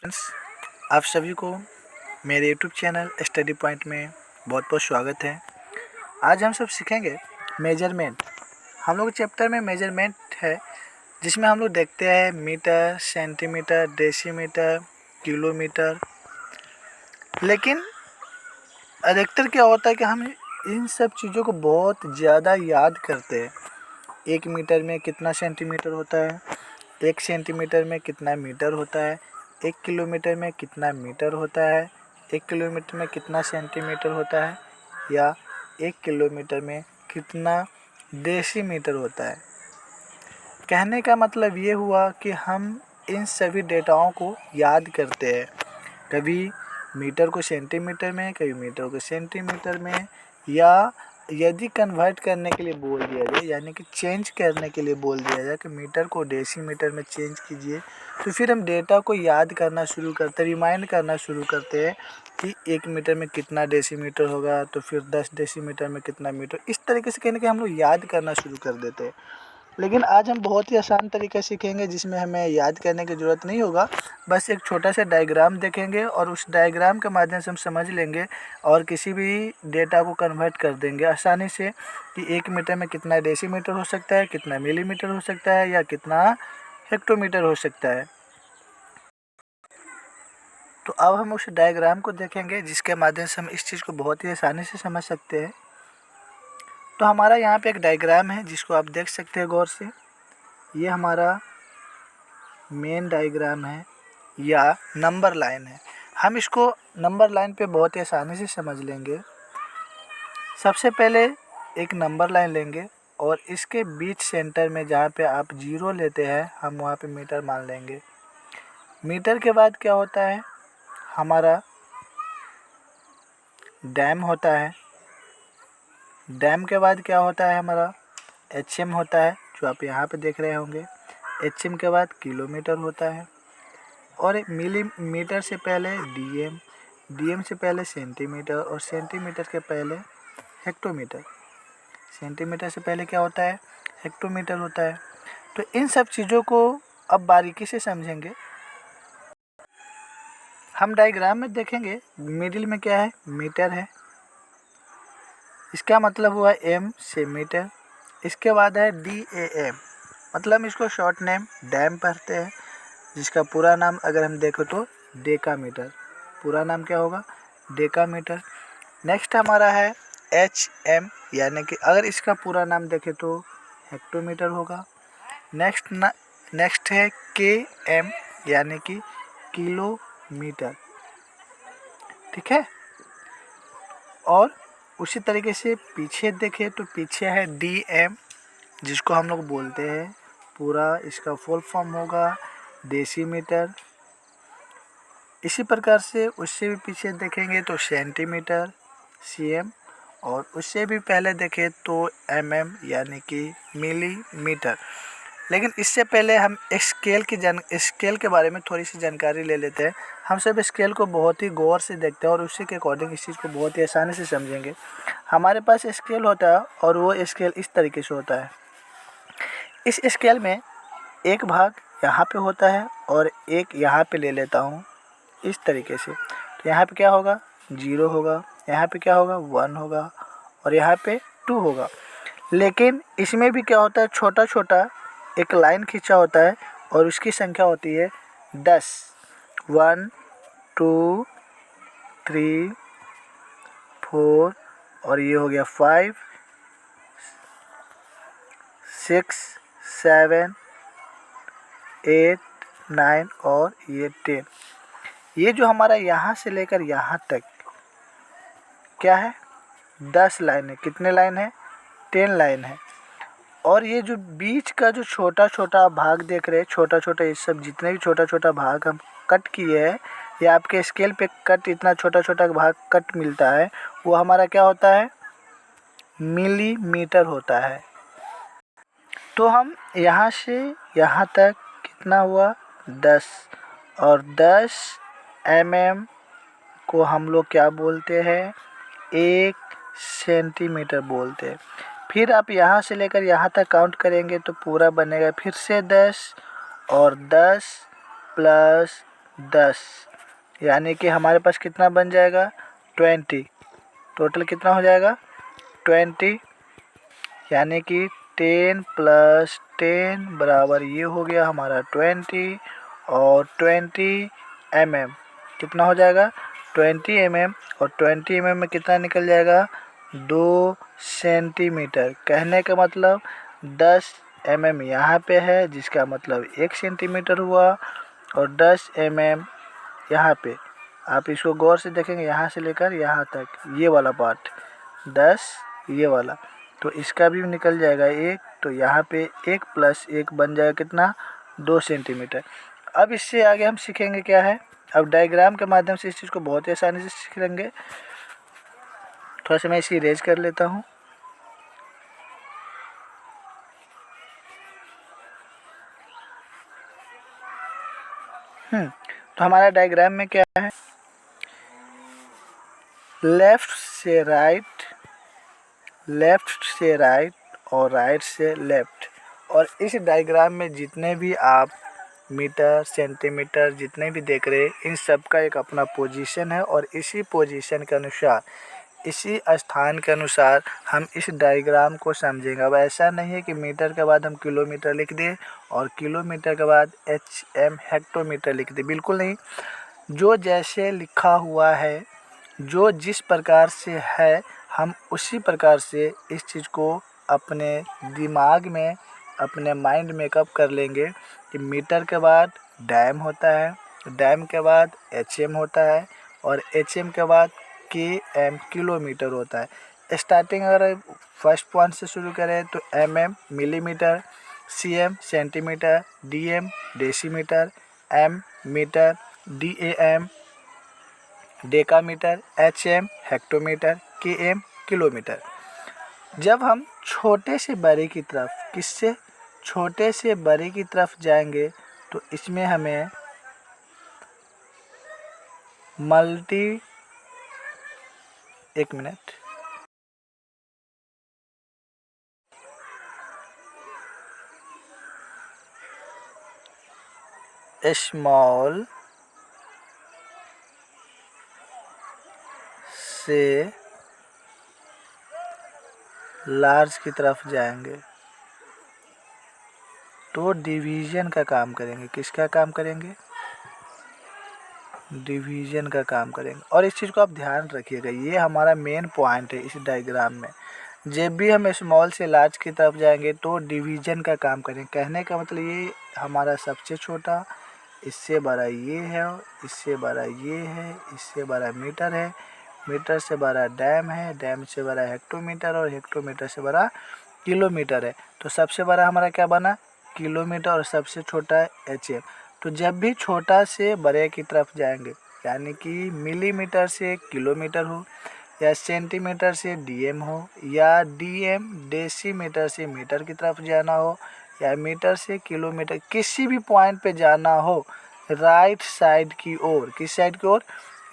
Friends, आप सभी को मेरे यूट्यूब चैनल स्टडी पॉइंट में बहुत बहुत स्वागत है। आज हम सब सीखेंगे मेजरमेंट। हम लोग चैप्टर में मेजरमेंट है, जिसमें हम लोग देखते हैं मीटर, सेंटीमीटर, डेसीमीटर, किलोमीटर। लेकिन अधिकतर क्या होता है कि हम इन सब चीज़ों को बहुत ज़्यादा याद करते हैं। 1 मीटर में कितना सेंटीमीटर होता है, 1 सेंटीमीटर में कितना मीटर होता है, 1 किलोमीटर में कितना मीटर होता है, 1 किलोमीटर में कितना सेंटीमीटर होता है, या 1 किलोमीटर में कितना डेसीमीटर होता है। कहने का मतलब ये हुआ कि हम इन सभी डेटाओं को याद करते हैं। कभी मीटर को सेंटीमीटर में, कभी मीटर को सेंटीमीटर में, या यदि कन्वर्ट करने के लिए बोल दिया जाए, यानी कि चेंज करने के लिए बोल दिया जाए कि मीटर को डेसीमीटर में चेंज कीजिए, तो फिर हम डेटा को याद करना शुरू करते, रिमाइंड करना शुरू करते हैं कि 1 मीटर में कितना डेसीमीटर होगा, तो फिर 10 डेसीमीटर में कितना मीटर। इस तरीके से कहने के हम लोग याद करना शुरू कर देते हैं। लेकिन आज हम बहुत ही आसान तरीका सीखेंगे, जिसमें हमें याद करने की ज़रूरत नहीं होगा। बस एक छोटा सा डायग्राम देखेंगे और उस डायग्राम के माध्यम से हम समझ लेंगे और किसी भी डेटा को कन्वर्ट कर देंगे आसानी से कि 1 मीटर में कितना डेसीमीटर हो सकता है, कितना मिलीमीटर हो सकता है, या कितना हेक्टोमीटर हो सकता है। तो अब हम उस डायग्राम को देखेंगे, जिसके माध्यम से हम इस चीज़ को बहुत ही आसानी से समझ सकते हैं। तो हमारा यहाँ पे एक डायग्राम है, जिसको आप देख सकते हैं गौर से। ये हमारा मेन डायग्राम है या नंबर लाइन है। हम इसको नंबर लाइन पे बहुत ही आसानी से समझ लेंगे। सबसे पहले एक नंबर लाइन लेंगे और इसके बीच सेंटर में जहाँ पे आप 0 लेते हैं, हम वहाँ पे मीटर मान लेंगे। मीटर के बाद क्या होता है, हमारा डैम होता है। डैम के बाद क्या होता है, हमारा HM होता है, जो आप यहाँ पे देख रहे होंगे। HM के बाद किलोमीटर होता है, और मिलीमीटर से पहले DM, DM से पहले सेंटीमीटर, और सेंटीमीटर के पहले हेक्टोमीटर। सेंटीमीटर से पहले क्या होता है, हेक्टोमीटर होता है। तो इन सब चीज़ों को अब बारीकी से समझेंगे। हम डायग्राम में देखेंगे मिडिल में क्या है, मीटर है। इसका मतलब हुआ M से मीटर। इसके बाद है DAM, मतलब इसको शॉर्ट नेम डैम पढ़ते हैं, जिसका पूरा नाम अगर हम देखें तो डेकामीटर। पूरा नाम क्या होगा, डेकामीटर। नेक्स्ट हमारा है HM, यानी कि अगर इसका पूरा नाम देखें तो हेक्टोमीटर होगा। नेक्स्ट है KM, यानी कि किलोमीटर। ठीक है। और उसी तरीके से पीछे देखें तो पीछे है DM, जिसको हम लोग बोलते हैं, पूरा इसका फुल फॉर्म होगा डेसीमीटर। इसी प्रकार से उससे भी पीछे देखेंगे तो सेंटीमीटर CM, और उससे भी पहले देखें तो MM, यानी कि मिलीमीटर। लेकिन इससे पहले हम स्केल के बारे में थोड़ी सी जानकारी ले लेते हैं। हम सब स्केल को बहुत ही गौर से देखते हैं और उसी के अकॉर्डिंग इस चीज़ को बहुत ही आसानी से समझेंगे। हमारे पास स्केल होता है और वो स्केल इस तरीके से होता है। इस स्केल में एक भाग यहाँ पे होता है और एक यहाँ पे ले लेता हूँ इस तरीके से। तो यहाँ पे क्या होगा, 0 होगा, यहाँ पे क्या होगा, 1 होगा, और यहाँ पे 2 होगा। लेकिन इसमें भी क्या होता है, छोटा छोटा एक लाइन खींचा होता है और उसकी संख्या होती है 10। 1 2 3 4, और ये हो गया 5 6 7 8 9, और ये 10। ये जो हमारा यहाँ से लेकर यहाँ तक क्या है, 10 लाइन है। कितने लाइन है, 10 लाइन है। और ये जो बीच का जो छोटा छोटा भाग देख रहे हैं, छोटा छोटा, ये सब जितने भी छोटा छोटा भाग हम कट किए हैं, ये आपके स्केल पे कट, इतना छोटा छोटा भाग कट मिलता है, वो हमारा क्या होता है, मिलीमीटर होता है। तो हम यहाँ से यहाँ तक कितना हुआ, 10, और 10 mm को हम लोग क्या बोलते हैं, 1 सेंटीमीटर बोलते हैं। फिर आप यहाँ से लेकर यहाँ तक काउंट करेंगे तो पूरा बनेगा फिर से 10, और 10 प्लस 10, यानी कि हमारे पास कितना बन जाएगा 20। टोटल कितना हो जाएगा 20, यानी कि 10 + 10 बराबर ये हो गया हमारा 20 और 20 mm कितना हो जाएगा 20 mm और 20 mm में कितना निकल जाएगा 2 सेंटीमीटर। कहने का मतलब 10 mm यहाँ पे है जिसका मतलब 1 सेंटीमीटर हुआ और 10 mm यहाँ पे। आप इसको गौर से देखेंगे यहाँ से लेकर यहाँ तक ये वाला पार्ट 10 ये वाला, तो इसका भी निकल जाएगा 1, तो यहाँ पे 1 + 1 बन जाएगा कितना 2 सेंटीमीटर। अब इससे आगे हम सीखेंगे क्या है, अब डायग्राम के माध्यम से इस चीज़ को बहुत ही आसानी से सीख लेंगे। थोड़ा सा मैं इसे इरेज कर लेता हूँ। तो हमारा डायग्राम में क्या है, लेफ्ट से राइट और राइट से लेफ्ट। और इस डायग्राम में जितने भी आप मीटर सेंटीमीटर जितने भी देख रहे हैं इन सब का एक अपना पोजीशन है और इसी पोजीशन के अनुसार इसी स्थान के अनुसार हम इस डायग्राम को समझेंगे। अब ऐसा नहीं है कि मीटर के बाद हम किलोमीटर लिख दें और किलोमीटर के बाद HM हेक्टोमीटर लिख दें, बिल्कुल नहीं। जो जैसे लिखा हुआ है, जो जिस प्रकार से है, हम उसी प्रकार से इस चीज़ को अपने दिमाग में अपने माइंड में कब कर लेंगे कि मीटर के बाद डैम होता है, डैम के बाद HM होता है और HM के बाद KM किलोमीटर होता है। स्टार्टिंग अगर फर्स्ट पॉइंट से शुरू करें तो MM millimetre, CM centimetre, DM decimetre, M metre, DAM decametre, HM hectometre, KM kilometre. जब हम छोटे से बड़े की तरफ किससे छोटे से बड़े की तरफ जाएंगे तो इसमें हमें एक मिनट, स्मॉल से लार्ज की तरफ जाएंगे तो डिवीज़न का काम करेंगे। किसका काम करेंगे, डिवीज़न का काम करेंगे। और इस चीज़ को आप ध्यान रखिएगा, ये हमारा मेन पॉइंट है इस डायग्राम में। जब भी हम स्मॉल से लार्ज की तरफ जाएंगे तो डिवीज़न का काम करेंगे। कहने का मतलब ये हमारा सबसे छोटा, इससे बड़ा ये है, इससे बड़ा ये है, इससे बड़ा मीटर है, मीटर से बड़ा डैम है, डैम से बड़ा हेक्टोमीटर और हेक्टोमीटर से बड़ा किलोमीटर है। तो सबसे बड़ा हमारा क्या बना किलोमीटर और सबसे छोटा HM। तो जब भी छोटा से बड़े की तरफ जाएंगे यानी कि मिलीमीटर से किलोमीटर हो या सेंटीमीटर से DM हो या DM डेसीमीटर से मीटर की तरफ जाना हो या मीटर से किलोमीटर, किसी भी पॉइंट पे जाना हो राइट साइड की ओर, किस साइड की ओर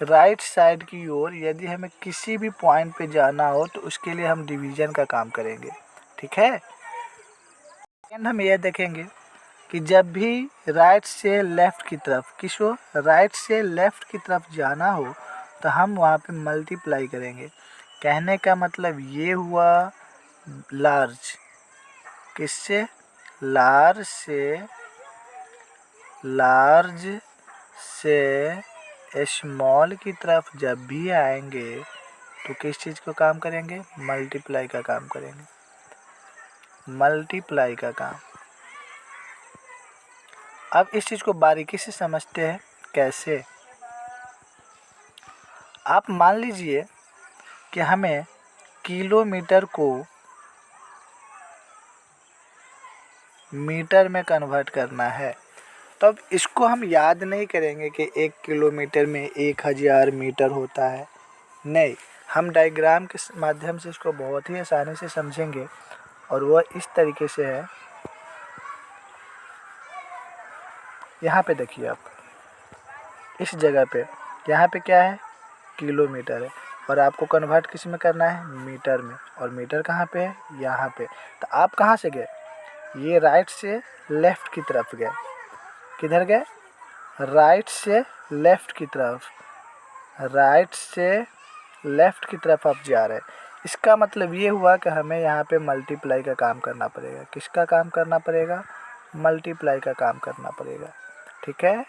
राइट साइड की ओर, यदि हमें किसी भी पॉइंट पे जाना हो तो उसके लिए हम डिवीज़न का काम करेंगे। ठीक है। सेकंड हम यह देखेंगे कि जब भी राइट से लेफ़्ट की तरफ राइट से लेफ़्ट की तरफ जाना हो तो हम वहाँ पे मल्टीप्लाई करेंगे। कहने का मतलब ये हुआ लार्ज, किससे लार्ज से स्मॉल की तरफ जब भी आएंगे तो किस चीज़ को काम करेंगे, मल्टीप्लाई का काम करेंगे, मल्टीप्लाई का काम। अब इस चीज़ को बारीकी से समझते हैं कैसे। आप मान लीजिए कि हमें किलोमीटर को मीटर में कन्वर्ट करना है, तब इसको हम याद नहीं करेंगे कि 1 किलोमीटर में 1000 मीटर होता है। नहीं, हम डायग्राम के माध्यम से इसको बहुत ही आसानी से समझेंगे और वह इस तरीके से है। यहाँ पे देखिए आप, इस जगह पे यहाँ पे क्या है किलोमीटर है और आपको कन्वर्ट किस में करना है मीटर में, और मीटर कहाँ पे है यहाँ पे। तो आप कहाँ से गए, ये राइट से लेफ़्ट की तरफ गए, किधर गए राइट से लेफ़्ट की तरफ, राइट से लेफ़्ट की तरफ आप जा रहे हैं। इसका मतलब ये हुआ कि हमें यहाँ पे मल्टीप्लाई का काम करना पड़ेगा। किसका काम करना पड़ेगा? मल्टीप्लाई का काम करना पड़ेगा। ठीक है,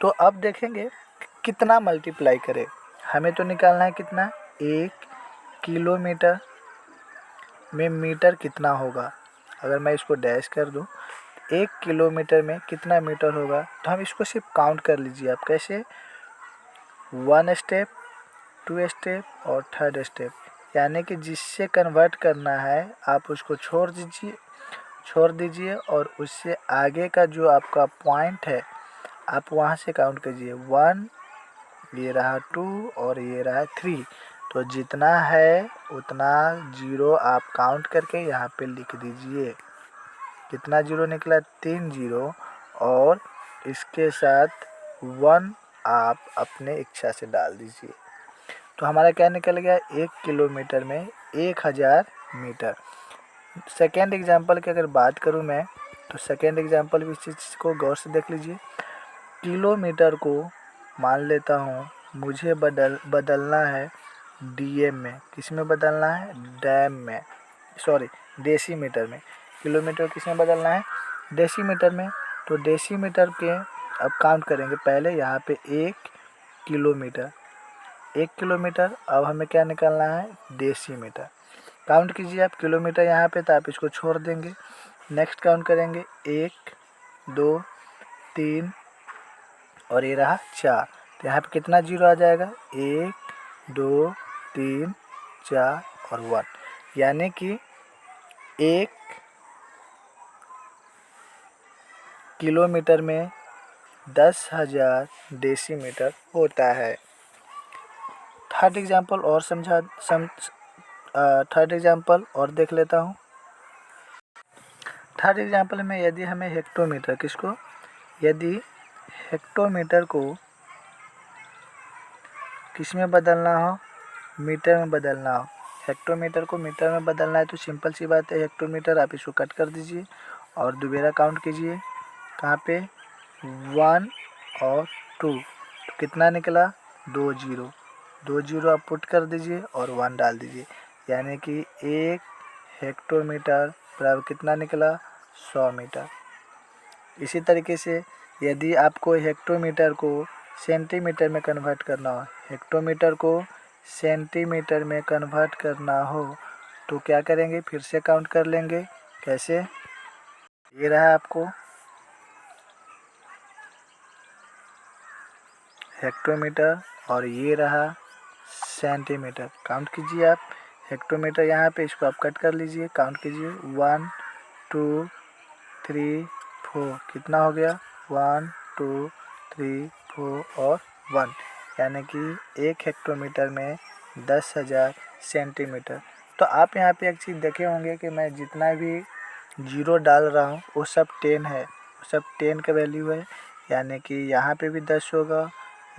तो अब देखेंगे कितना मल्टीप्लाई करें। हमें तो निकालना है कितना, 1 किलोमीटर में मीटर कितना होगा। अगर मैं इसको डैश कर दूं, 1 किलोमीटर में कितना मीटर होगा, तो हम इसको सिर्फ काउंट कर लीजिए आप। कैसे? 1 स्टेप, 2 स्टेप और 3rd स्टेप, यानी कि जिससे कन्वर्ट करना है आप उसको छोड़ दीजिए और उससे आगे का जो आपका पॉइंट है आप वहाँ से काउंट कीजिए। 1, ये रहा 2 और ये रहा 3। तो जितना है उतना जीरो आप काउंट करके यहाँ पे लिख दीजिए। कितना जीरो निकला? 3 जीरो, और इसके साथ 1 आप अपने इच्छा से डाल दीजिए। तो हमारा क्या निकल गया? 1 किलोमीटर में 1000 मीटर। सेकेंड एग्जांपल की अगर बात करूँ मैं, तो सेकेंड एग्जांपल भी इस चीज़ को गौर से देख लीजिए। किलोमीटर को मान लेता हूँ मुझे बदलना है डीएम में। किस में बदलना है? डैम में, सॉरी डेसीमीटर में। किलोमीटर किस में बदलना है? डेसीमीटर में। तो डेसीमीटर के अब काउंट करेंगे। पहले यहाँ पे 1 किलोमीटर, 1 किलोमीटर। अब हमें क्या निकालना है? डेसीमीटर। काउंट कीजिए आप किलोमीटर यहाँ पे, तो आप इसको छोड़ देंगे। नेक्स्ट काउंट करेंगे 1, 2, 3 और ये रहा 4। तो यहाँ पे कितना जीरो आ जाएगा? 1, 2, 3, 4 और 1, यानी कि 1 किलोमीटर में 10,000 डेसीमीटर होता है। थर्ड एग्जाम्पल और देख लेता हूँ। थर्ड एग्जाम्पल में यदि हमें हेक्टोमीटर, किसको? यदि हेक्टोमीटर को किस में बदलना हो? मीटर में बदलना हो। हेक्टोमीटर को मीटर में बदलना है तो सिंपल सी बात है, हेक्टोमीटर आप इसको कट कर दीजिए और दोबारा काउंट कीजिए। कहाँ पे? 1 और 2। तो कितना निकला? 2 जीरो। 2 जीरो आप पुट कर दीजिए और 1 डाल दीजिए, यानी कि 1 हेक्टोमीटर बराबर कितना निकला? 100 मीटर। इसी तरीके से यदि आपको हेक्टोमीटर को सेंटीमीटर में कन्वर्ट करना हो, हेक्टोमीटर को सेंटीमीटर में कन्वर्ट करना हो तो क्या करेंगे? फिर से काउंट कर लेंगे। कैसे? ये रहा आपको हेक्टोमीटर और ये रहा सेंटीमीटर। काउंट कीजिए आप। हेक्टोमीटर यहाँ पे, इसको आप कट कर लीजिए, काउंट कीजिए। 1, 2, 3, 4। कितना हो गया? 1, 2, 3, 4 और 1, यानी कि 1 हेक्टोमीटर में 10,000 सेंटीमीटर। तो आप यहाँ पे एक चीज़ देखे होंगे कि मैं जितना भी जीरो डाल रहा हूँ वो सब 10 है, वो सब 10 का वैल्यू है, यानी कि यहाँ पे भी 10 होगा,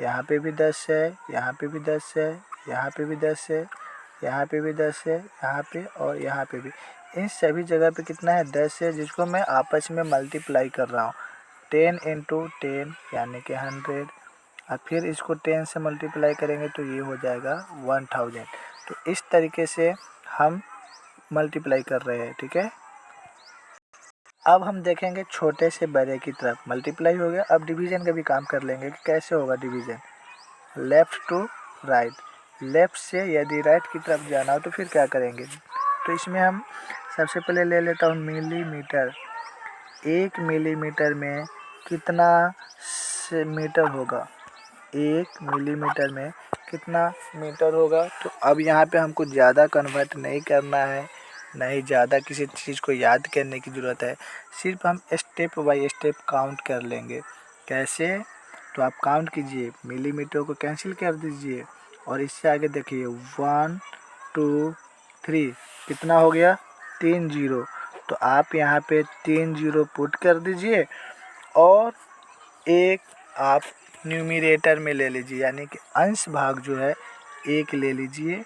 यहाँ पे भी 10 है, यहाँ पे भी 10 है, यहाँ पे भी 10 है, यहाँ पे भी 10 है, यहाँ पे और यहाँ पे भी। इन सभी जगह पे कितना है? 10 है, जिसको मैं आपस में मल्टीप्लाई कर रहा हूँ। 10 इंटू 10 यानी कि 100। और फिर इसको 10 से मल्टीप्लाई करेंगे तो ये हो जाएगा 1000। तो इस तरीके से हम मल्टीप्लाई कर रहे हैं। ठीक है, अब हम देखेंगे छोटे से बड़े की तरफ। मल्टीप्लाई हो गया, अब डिवीज़न का भी काम कर लेंगे कि कैसे होगा division. Left to right, left से यदि राइट की तरफ जाना हो तो फिर क्या करेंगे? तो इसमें हम सबसे पहले ले लेता हूँ मिलीमीटर। 1 मिलीमीटर में कितना मीटर होगा? 1 मिलीमीटर में कितना मीटर होगा? तो अब यहाँ पे हमको ज़्यादा कन्वर्ट नहीं करना है, नहीं ज़्यादा किसी चीज़ को याद करने की ज़रूरत है, सिर्फ हम स्टेप बाय स्टेप काउंट कर लेंगे। कैसे? तो आप काउंट कीजिए, मिलीमीटर को कैंसिल कर दीजिए और इससे आगे देखिए 1, 2, 3। कितना हो गया? 3 जीरो। तो आप यहाँ पे 3 जीरो पुट कर दीजिए और एक आप न्यूमरेटर में ले लीजिए, यानी कि अंश भाग जो है 1 ले लीजिए।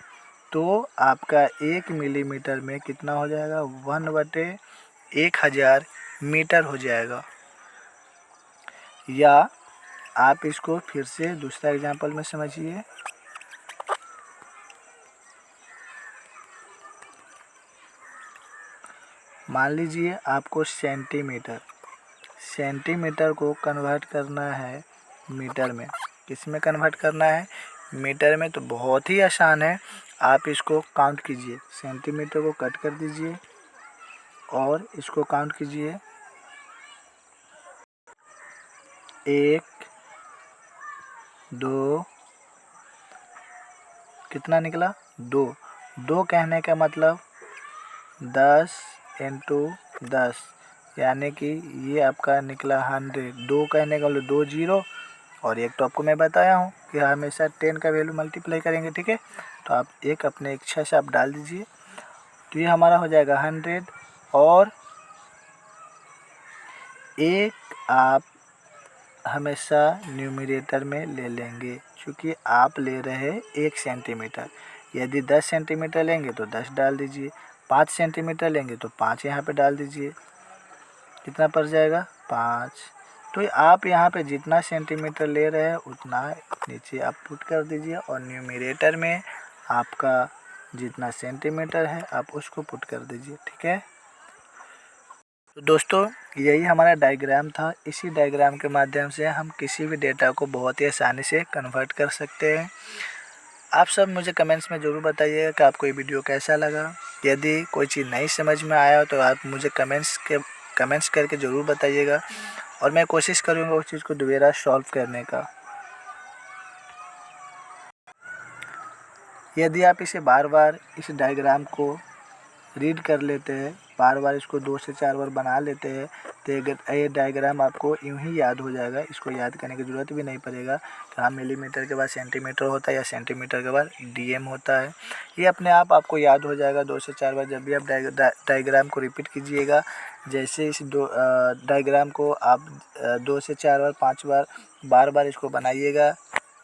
तो आपका 1 मिलीमीटर में कितना हो जाएगा? 1/1000 मीटर हो जाएगा। या आप इसको फिर से दूसरा एग्जांपल में समझिए। मान लीजिए आपको सेंटीमीटर को कन्वर्ट करना है मीटर में। किस में कन्वर्ट करना है? मीटर में। तो बहुत ही आसान है, आप इसको काउंट कीजिए। सेंटीमीटर को कट कर दीजिए और इसको काउंट कीजिए। 1 2, कितना निकला? 2। 2 कहने का मतलब 10 × 10, यानी कि ये आपका निकला 100। 2 कहने का मतलब 2 जीरो, और एक तो आपको मैं बताया हूँ कि हमेशा 10 का वैल्यू मल्टीप्लाई करेंगे, ठीक है। तो आप एक अपने इच्छा से आप डाल दीजिए। तो ये हमारा हो जाएगा 100, और एक आप हमेशा न्यूमरेटर में ले लेंगे, क्योंकि आप ले रहे हैं 1 सेंटीमीटर। यदि 10 सेंटीमीटर लेंगे तो 10 डाल दीजिए, 5 सेंटीमीटर लेंगे तो 5 यहाँ पे डाल दीजिए। कितना पड़ जाएगा? 5। तो आप यहाँ पे जितना सेंटीमीटर ले रहे हैं उतना नीचे आप पुट कर दीजिए, और न्यूमरेटर में आपका जितना सेंटीमीटर है आप उसको पुट कर दीजिए, ठीक है। तो दोस्तों, यही हमारा डायग्राम था। इसी डायग्राम के माध्यम से हम किसी भी डेटा को बहुत ही आसानी से कन्वर्ट कर सकते हैं। आप सब मुझे कमेंट्स में ज़रूर बताइएगा कि आपको ये वीडियो कैसा लगा। यदि कोई चीज़ नहीं समझ में आया तो आप मुझे कमेंट्स करके ज़रूर बताइएगा, और मैं कोशिश करूँगा उस चीज़ को दोबारा सॉल्व करने का। यदि आप इसे बार बार इस डायग्राम को रीड कर लेते हैं, बार बार इसको 2 से 4 बार बना लेते हैं, तो ये डायग्राम आपको यूं ही याद हो जाएगा। इसको याद करने की ज़रूरत भी नहीं पड़ेगा कि हाँ मिलीमीटर के बाद सेंटीमीटर होता है या सेंटीमीटर के बाद डीएम होता है। ये अपने आप आपको याद हो जाएगा 2 से 4 बार जब भी आप डायग्राम को रिपीट कीजिएगा। जैसे इस डायग्राम को आप 2 से 4 बार 5 बार बार बार इसको बनाइएगा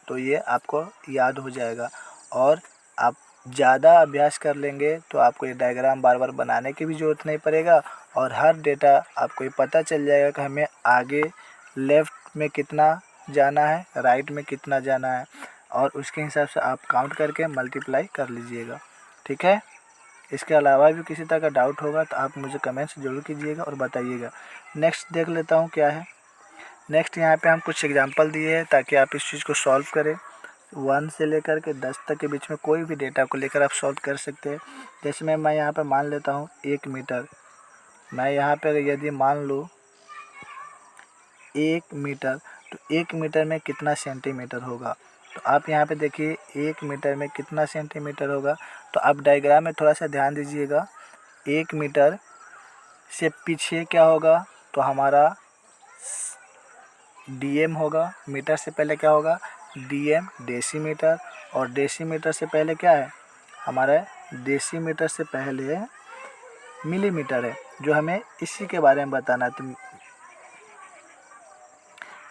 तो ये आपको याद हो जाएगा, और आप ज़्यादा अभ्यास कर लेंगे तो आपको ये डायग्राम बार बार बनाने की भी ज़रूरत नहीं पड़ेगा, और हर डेटा आपको ये पता चल जाएगा कि हमें आगे लेफ़्ट में कितना जाना है, राइट में कितना जाना है, और उसके हिसाब से आप काउंट करके मल्टीप्लाई कर लीजिएगा, ठीक है। इसके अलावा भी किसी तरह का डाउट होगा तो आप मुझे कमेंट्स ज़रूर कीजिएगा और बताइएगा। नेक्स्ट देख लेता हूँ क्या है। नेक्स्ट यहाँ पे हम कुछ एग्जांपल दिए हैं ताकि आप इस चीज़ को सॉल्व करें। 1 से लेकर के 10 तक के बीच में कोई भी डेटा को लेकर आप सॉल्व कर सकते हैं। जैसे मैं यहाँ पर मान लेता हूँ 1 मीटर। मैं यहाँ पर यदि मान लूँ 1 मीटर, तो 1 मीटर में कितना सेंटीमीटर होगा। तो आप यहाँ पे देखिए 1 मीटर में कितना सेंटीमीटर होगा। तो आप डायग्राम में थोड़ा सा ध्यान दीजिएगा। 1 मीटर से पीछे क्या होगा, तो हमारा डीएम होगा। मीटर से पहले क्या होगा, डीएम डेसीमीटर, और डेसीमीटर से पहले क्या है हमारा, डेसीमीटर से पहले मिलीमीटर है, जो हमें इसी के बारे में बताना है। तो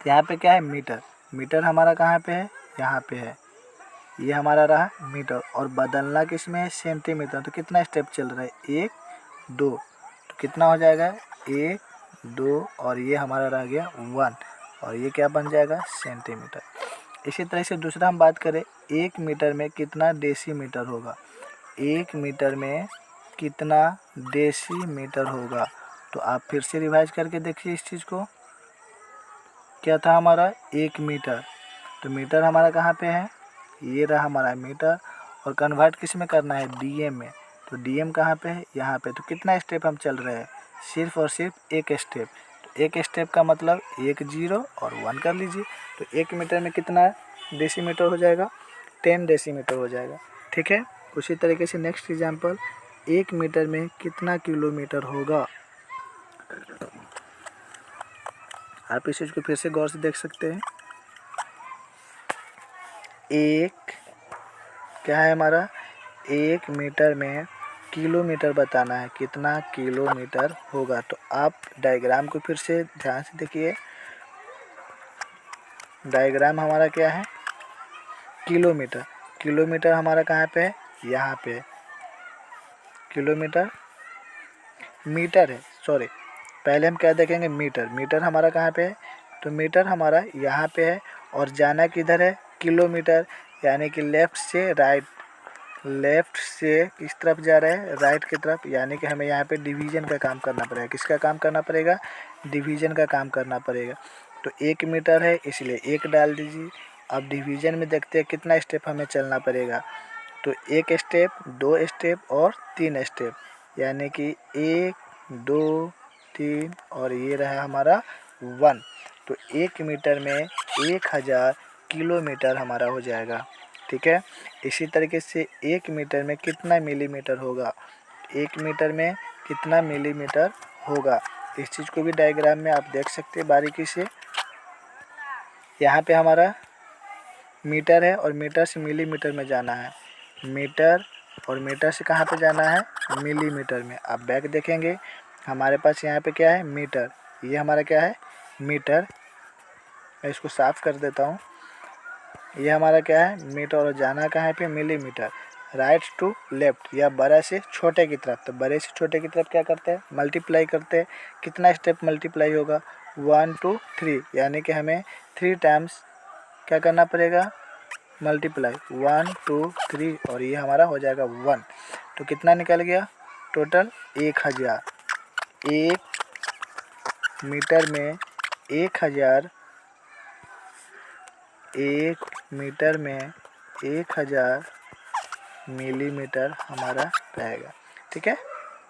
यहाँ पे क्या है, मीटर। मीटर हमारा कहाँ पे है, यहाँ पे है। ये हमारा रहा मीटर, और बदलना किस में है, सेंटीमीटर। तो कितना स्टेप चल रहा है, 1 2, तो कितना हो जाएगा 1 2, और ये हमारा रह गया 1, और ये क्या बन जाएगा, सेंटीमीटर। इसी तरह से दूसरा हम बात करें, 1 मीटर में कितना डेसीमीटर होगा। 1 मीटर में कितना डेसीमीटर होगा। तो आप फिर से रिवाइज करके देखिए इस चीज़ को। क्या था हमारा, 1 मीटर। तो मीटर हमारा कहाँ पे है, ये रहा हमारा मीटर, और कन्वर्ट किस में करना है, डीएम में। तो डीएम कहाँ पे है, यहाँ पे। तो कितना स्टेप हम चल रहे हैं, सिर्फ और सिर्फ एक स्टेप। तो एक स्टेप का मतलब 1 0 और 1 कर लीजिए। तो 1 मीटर में कितना डेसीमीटर हो जाएगा, 10 डेसीमीटर हो जाएगा, ठीक है। उसी तरीके से नेक्स्ट एग्जांपल, 1 मीटर में कितना किलोमीटर होगा। आप इस चीज़ को फिर से गौर से देख सकते हैं। एक क्या है हमारा, 1 मीटर में किलोमीटर बताना है, कितना किलोमीटर होगा। तो आप डायग्राम को फिर से ध्यान से देखिए। डायग्राम हमारा क्या है, किलोमीटर। किलोमीटर हमारा कहाँ पे है, यहाँ पे। किलोमीटर, मीटर है, सॉरी, पहले हम क्या देखेंगे, मीटर। मीटर हमारा कहाँ पे है, तो मीटर हमारा यहाँ पे है और जाना किधर है, किलोमीटर, यानी कि लेफ़्ट से राइट, लेफ़्ट से किस तरफ जा रहा है, राइट की तरफ, यानी कि हमें यहाँ पे डिवीज़न का काम करना पड़ेगा। किसका काम करना पड़ेगा, डिवीज़न का काम करना पड़ेगा। तो 1 मीटर है इसलिए 1 डाल दीजिए। अब डिवीज़न में देखते हैं कितना स्टेप हमें चलना पड़ेगा। तो 1 स्टेप, 2 स्टेप और 3 स्टेप, यानी कि 1 2 3 और ये रहा हमारा 1। तो 1 मीटर में 1000 किलोमीटर हमारा हो जाएगा। ठीक है, इसी तरीके से 1 मीटर में कितना मिलीमीटर होगा, 1 मीटर में कितना मिलीमीटर होगा, इस चीज़ को भी डायग्राम में आप देख सकते हैं बारीकी से। यहाँ पे हमारा मीटर है और मीटर से मिलीमीटर में जाना है, मीटर और मीटर से कहाँ पे जाना है, मिलीमीटर में। आप बैक देखेंगे हमारे पास यहाँ पे क्या है, मीटर, ये हमारा क्या है, मीटर। मैं इसको साफ कर देता हूँ। ये हमारा क्या है, मीटर, और जाना कहाँ पे, मिलीमीटर। राइट टू लेफ्ट या बड़े से छोटे की तरफ, तो बड़े से छोटे की तरफ क्या करते हैं, मल्टीप्लाई करते हैं। कितना स्टेप मल्टीप्लाई होगा, 1 2 3, यानी कि हमें 3 टाइम्स क्या करना पड़ेगा, मल्टीप्लाई, 1 2 3, और ये हमारा हो जाएगा 1। तो कितना निकल गया टोटल, 1000। 1 मीटर में 1000, 1 मीटर में 1000 मिलीमीटर हमारा रहेगा। ठीक है,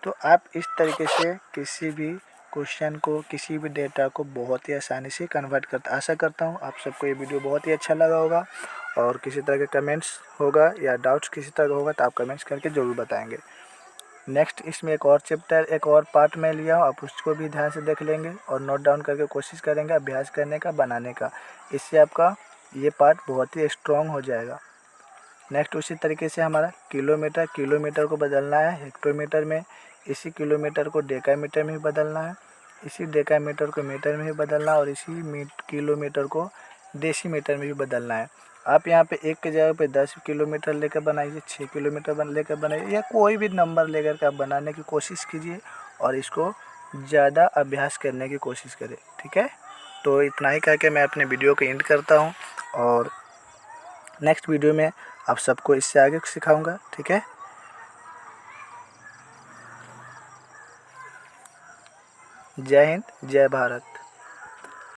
तो आप इस तरीके से किसी भी क्वेश्चन को, किसी भी डेटा को बहुत ही आसानी से कन्वर्ट करता। आशा करता हूँ आप सबको ये वीडियो बहुत ही अच्छा लगा होगा, और किसी तरह के कमेंट्स होगा या डाउट्स किसी तरह का होगा तो आप कमेंट्स करके ज़रूर बताएंगे। नेक्स्ट इसमें एक और चैप्टर, एक और पार्ट में लिया हूँ, आप उसको भी ध्यान से देख लेंगे और नोट डाउन करके कोशिश करेंगे अभ्यास करने का, बनाने का। इससे आपका ये पार्ट बहुत ही स्ट्रॉन्ग हो जाएगा। नेक्स्ट उसी तरीके से हमारा किलोमीटर, किलोमीटर को बदलना है हेक्टोमीटर में, इसी किलोमीटर को डेकामीटर में भी बदलना है, इसी डेकामीटर को मीटर में भी बदलना है, और इसी किलोमीटर को डेसीमीटर में भी बदलना है। आप यहाँ पे 1 की जगह पे 10 किलोमीटर लेकर बनाइए, 6 किलोमीटर लेकर बनाइए, या कोई भी नंबर लेकर के आप बनाने की कोशिश कीजिए और इसको ज़्यादा अभ्यास करने की कोशिश करें। ठीक है, तो इतना ही कह के मैं अपने वीडियो को एंड करता हूँ, और नेक्स्ट वीडियो में आप सबको इससे आगे सिखाऊंगा। ठीक है, जय हिंद, जय भारत।